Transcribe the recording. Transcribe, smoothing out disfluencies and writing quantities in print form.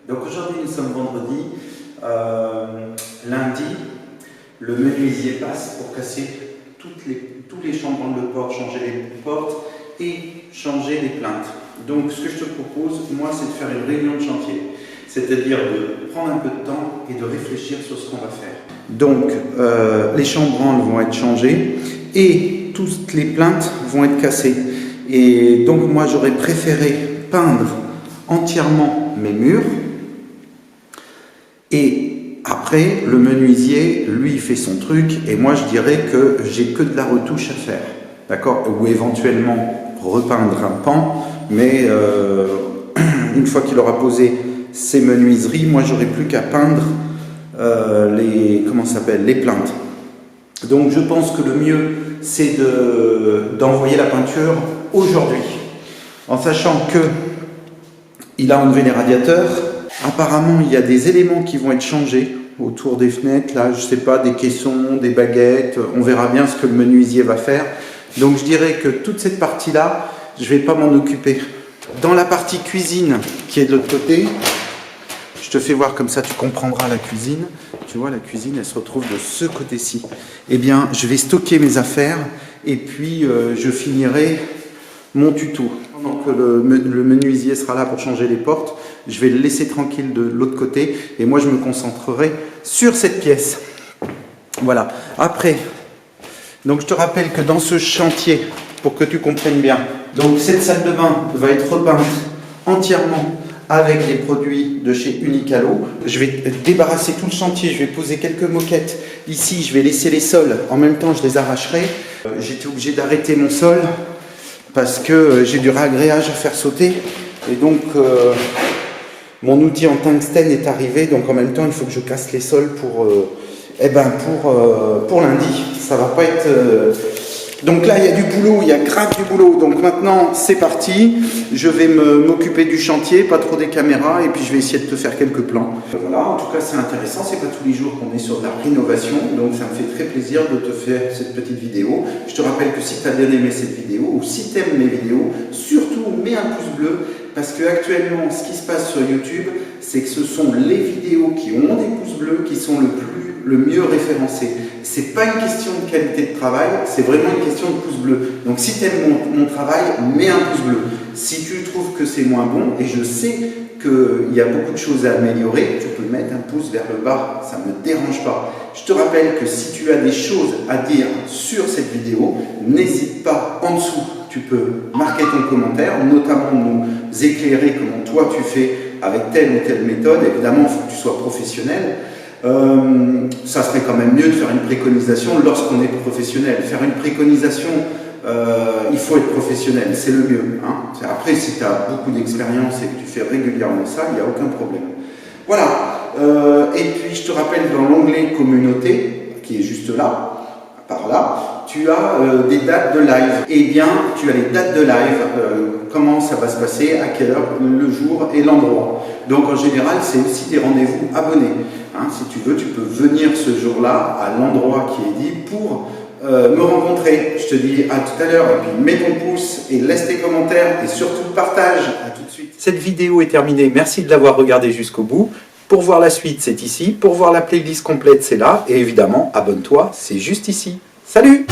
Donc aujourd'hui nous sommes vendredi, lundi, le menuisier passe pour casser tous les chambranles de porte, changer les portes et changer les plaintes. Donc ce que je te propose, moi, c'est de faire une réunion de chantier, c'est-à-dire de prendre un peu de temps et de réfléchir sur ce qu'on va faire. Donc les chambranles vont être changées et toutes les plaintes vont être cassées. Et donc moi j'aurais préféré peindre entièrement mes murs. Et après, le menuisier, lui, il fait son truc, et moi, je dirais que j'ai que de la retouche à faire, d'accord? Ou éventuellement repeindre un pan, mais une fois qu'il aura posé ses menuiseries, moi, j'aurai plus qu'à peindre les plaintes. Donc, je pense que le mieux, c'est d'envoyer la peinture aujourd'hui, en sachant que il a enlevé les radiateurs. Apparemment, il y a des éléments qui vont être changés autour des fenêtres, là, je sais pas, des caissons, des baguettes, on verra bien ce que le menuisier va faire. Donc je dirais que toute cette partie-là, je vais pas m'en occuper. Dans la partie cuisine, qui est de l'autre côté, je te fais voir comme ça, tu comprendras la cuisine. Tu vois, la cuisine, elle se retrouve de ce côté-ci. Eh bien, je vais stocker mes affaires et puis je finirai mon tuto. Pendant que le menuisier sera là pour changer les portes, je vais le laisser tranquille de l'autre côté et moi je me concentrerai sur cette pièce. Voilà. Après, donc je te rappelle que dans ce chantier, pour que tu comprennes bien, donc cette salle de bain va être repeinte entièrement avec des produits de chez Unicalo. Je vais débarrasser tout le chantier, je vais poser quelques moquettes. Ici, je vais laisser les sols, en même temps je les arracherai. J'étais obligé d'arrêter mon sol parce que j'ai du ragréage à faire sauter et donc mon outil en tungstène est arrivé, donc en même temps il faut que je casse les sols pour lundi. Ça va pas être donc là il y a du boulot, il y a grave du boulot, donc maintenant c'est parti, je vais m'occuper du chantier, pas trop des caméras, et puis je vais essayer de te faire quelques plans. Voilà, en tout cas c'est intéressant, c'est pas tous les jours qu'on est sur de la rénovation, donc ça me fait très plaisir de te faire cette petite vidéo. Je te rappelle que si tu as bien aimé cette vidéo, ou si tu aimes mes vidéos, surtout mets un pouce bleu, parce que actuellement ce qui se passe sur YouTube, c'est que ce sont les vidéos qui ont des pouces bleus qui sont le mieux référencées. C'est pas une question de qualité de travail, c'est vraiment une question de pouce bleu. Donc si tu aimes mon travail, mets un pouce bleu. Si tu trouves que c'est moins bon, et je sais qu'il y a beaucoup de choses à améliorer, tu peux mettre un pouce vers le bas, ça ne me dérange pas. Je te rappelle que si tu as des choses à dire sur cette vidéo, n'hésite pas en dessous, tu peux marquer ton commentaire, notamment nous éclairer comment toi tu fais avec telle ou telle méthode. Évidemment, il faut que tu sois professionnel. Ça serait quand même mieux de faire une préconisation lorsqu'on est professionnel. Faire une préconisation, il faut être professionnel, c'est le mieux. Hein. Après, si tu as beaucoup d'expérience et que tu fais régulièrement ça, il n'y a aucun problème. Voilà. Et puis, je te rappelle, dans l'onglet communauté, qui est juste là, par là, tu as des dates de live. Eh bien, tu as les dates de live, comment ça va se passer, à quelle heure, le jour et l'endroit. Donc, en général, c'est aussi des rendez-vous abonnés. Hein, si tu veux, tu peux venir ce jour-là à l'endroit qui est dit pour me rencontrer. Je te dis à tout à l'heure, et puis mets ton pouce et laisse tes commentaires et surtout partage. À tout de suite. Cette vidéo est terminée. Merci de l'avoir regardée jusqu'au bout. Pour voir la suite, c'est ici. Pour voir la playlist complète, c'est là. Et évidemment, abonne-toi, c'est juste ici. Salut!